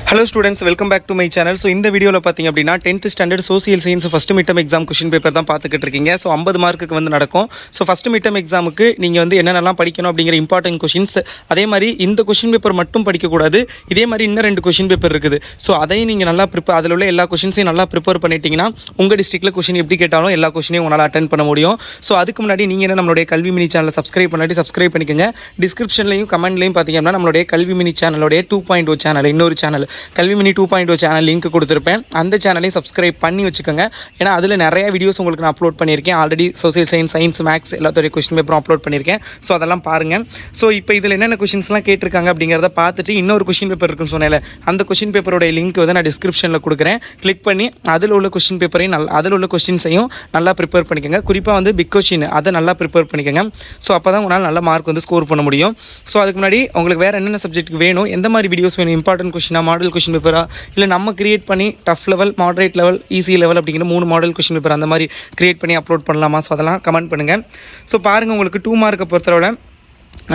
Hello students, welcome back to my channel. So இந்த வீடியோல பாத்தீங்க அப்படினா 10th standard social science first midterm exam question paper தான் பாத்துக்கிட்டு இருக்கீங்க. So 50 மார்க்குக்கு வந்து நடக்கும். So first midterm examக்கு நீங்க வந்து என்னென்னலாம் படிக்கணும் அப்படிங்கிற இம்பார்ட்டன்ட் क्वेश्चंस அதே மாதிரி இந்த क्वेश्चन பேப்பர் மட்டும் படிக்க கூடாது. இதே மாதிரி இன்னும் ரெண்டு क्वेश्चन பேப்பர் இருக்குது. So அதையும் நீங்க நல்லா அதுல உள்ள எல்லா क्वेश्चंसையும் நல்லா ப்ரிப்பேர் பண்ணிட்டீங்கன்னா உங்க டிஸ்ட்ரிக்ட்ல क्वेश्चन எப்படி கேட்டாலும் எல்லா क्वेश्चनையும் உங்களால அட்டெண்ட் பண்ண முடியும். So அதுக்கு முன்னாடி நீங்க என்ன நம்மளுடைய கல்வி மினி சேனலை சப்ஸ்கிரைப் பண்ணாட்டி சப்ஸ்கிரைப் பண்ணிக்கங்க. டிஸ்கிரிப்ஷன்லயும் கமெண்ட்லயும் பாத்தீங்கன்னா நம்மளுடைய கல்வி மினி சேனலோட 2.0 சேனல் இன்னொரு சேனல் கல்வி மினி 2.0 சேனல் லிங்க் கொடுத்துருப்பேன். அந்த சேனலையும் சப்ஸ்கிரைப் பண்ணி வச்சுக்கோங்க. ஏன்னா அதில் நிறைய வீடியோஸ் உங்களுக்கு நான் அப்லோட் பண்ணியிருக்கேன். ஆல்ரெடி சோசியல் சயின்ஸ் மேக்ஸ் எல்லாத்தோடைய கொஸ்டின் பேப்பரும் அப்லோட் பண்ணியிருக்கேன். ஸோ அதெல்லாம் பாருங்கள். ஸோ இப்போ இதில் என்னென்ன கொஸ்டின்ஸ்லாம் கேட்டிருக்காங்க அப்படிங்கிறத பார்த்துட்டு இன்னொரு கொஸ்டின் பேப்பர் இருக்குன்னு சொன்னேன். அந்த கொஸ்டின் பேப்பரோட லிங்க் வந்து நான் டிஸ்கிரிப்ஷனில் கொடுக்குறேன். கிளிக் பண்ணி அதில் உள்ள கொஸ்டின் பேப்பரையும் அதில் உள்ள கொஸ்டின்ஸையும் நல்லா ப்ரிப்பேர் பண்ணிக்கோங்க. குறிப்பாக வந்து பிக் கொஸ்டின் அதை நல்லா ப்ரிப்பேர் பண்ணிக்கோங்க. ஸோ அப்போ தான் உங்களால் நல்ல மார்க் வந்து ஸ்கோர் பண்ண முடியும். ஸோ அதுக்கு முன்னாடி உங்களுக்கு வேறு என்னென்ன சப்ஜெக்ட் வேணும், எந்த மாதிரி வீடியோஸ் வேணும், இம்பார்ட்டன்ட் கொஸ்டினா, மாடல் கொஸ்டின் பேப்பரா, இல்லை நம்ம கிரியேட் பண்ணி tough level, moderate level, easy level அப்படிங்கிற 3 மாடல் கொஸ்டின் பேப்பர் அந்த மாதிரி கிரியேட் பண்ணி அப்லோட் பண்ணலாமா? ஸோ அதெல்லாம் கமெண்ட் பண்ணுங்கள். ஸோ பாருங்கள், உங்களுக்கு 2 மார்க்கை பொறுத்தவரை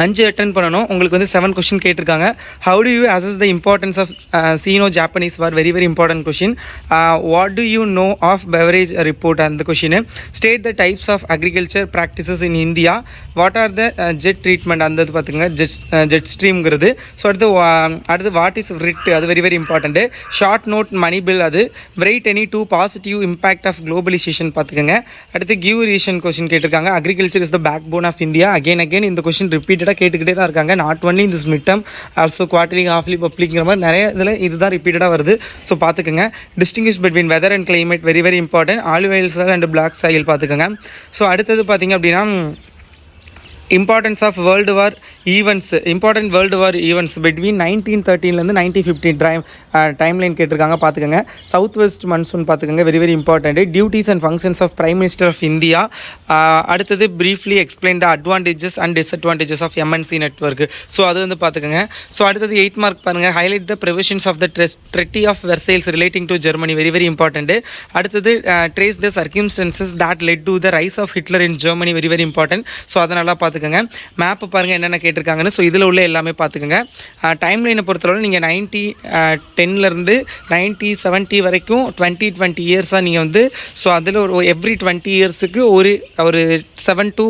5 அட்டென்ட் பண்ணணும். உங்களுக்கு வந்து 7 கொஸ்டின் கேட்டிருக்காங்க. How do you assess the importance of Sino Japanese war? Very very important question. What do you know of Beveridge report? அந்த question. State the types of agriculture practices in India. What are the jet treatment? அந்த இது பார்த்துங்க, jet ஸ்ட்ரீம்ங்கிறது. So அடுத்து what is writ? அது very very important. Short note money bill. அது write any 2 positive impact of globalisation பார்த்துக்கோங்க. அடுத்து give reason question கேட்டிருக்காங்க. Agriculture is the backbone of India. Again இந்த கொஸ்டின் ரிப்பீட்டடாக கேட்டுக்கிட்டே தான் இருக்காங்க. நாட் ஒன்லி இந்த mid term, also quarterly, halfly, பப்ளிக்ங்கிற மாதிரி நிறைய இதில் இதுதான் ரிப்பீட்டடாக வருது. ஸோ பார்த்துக்கோங்க. Distinguish between weather and climate very very important. Alluvial soil and black soil பார்த்துக்கோங்க. ஸோ அடுத்தது பார்த்திங்க அப்படின்னா importance of world war events. Important world war events between 1913 1915 timeline கேட்டிருக்காங்க. பார்த்துக்கோங்க. சவுத் வெஸ்ட் மன்சூன் பார்த்துக்கோங்க, very very important. Duties and functions of prime minister of India. அடுத்தது briefly explain the advantages and disadvantages of MNC network. So அது வந்து பார்த்துக்கோங்க. So அடுத்தது 8 mark பாருங்கள். Highlight the provisions of the treaty of Versailles relating to Germany. Very very important. அடுத்தது trace the circumstances that led to the rise of Hitler in Germany. Very very important. So அதை நல்லா பார்த்துக்கோங்க. Map பாருங்கள் என்னென்ன கேட்டிருக்காங்கன்னு. So இதில் உள்ள எல்லாமே பார்த்துக்கோங்க. டைம் லைனை பொறுத்தவரை நீங்கள் 1910 1970 வரைக்கும் 20 இயர்ஸாக நீங்கள் வந்து ஸோ அதில் ஒரு எவ்ரி 20 இயர்ஸுக்கு ஒரு 7 to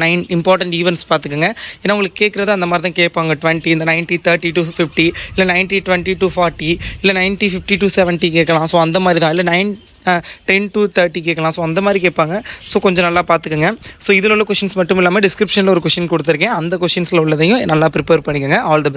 9 இம்பார்ட்டன்ட் ஈவெண்ட்ஸ் பார்த்துக்கோங்க. ஏன்னா உங்களுக்கு கேட்குறது அந்த மாதிரி தான் கேட்பாங்க. 20 இந்த 90 30 to 50 இல்லை 90 20 to 40 இல்லை 90 50 to 70 கேட்கலாம். ஸோ அந்த மாதிரி தான். இல்லை 10 to 30 கேட்கலாம். ஸோ அந்த மாதிரி கேட்பாங்க. ஸோ கொஞ்சம் நல்லா பார்த்துக்கோங்க. ஸோ இதில் உள்ள கொஷின்ஸ் மட்டும் இல்லாமல் டிஸ்கிரிப்ஷனில் ஒரு கொஷின் கொடுத்துருக்கேன். அந்த கொஷின்ஸில் உள்ளதையும் நல்லா ப்ரிப்பேர் பண்ணிக்கோங்க. All the best.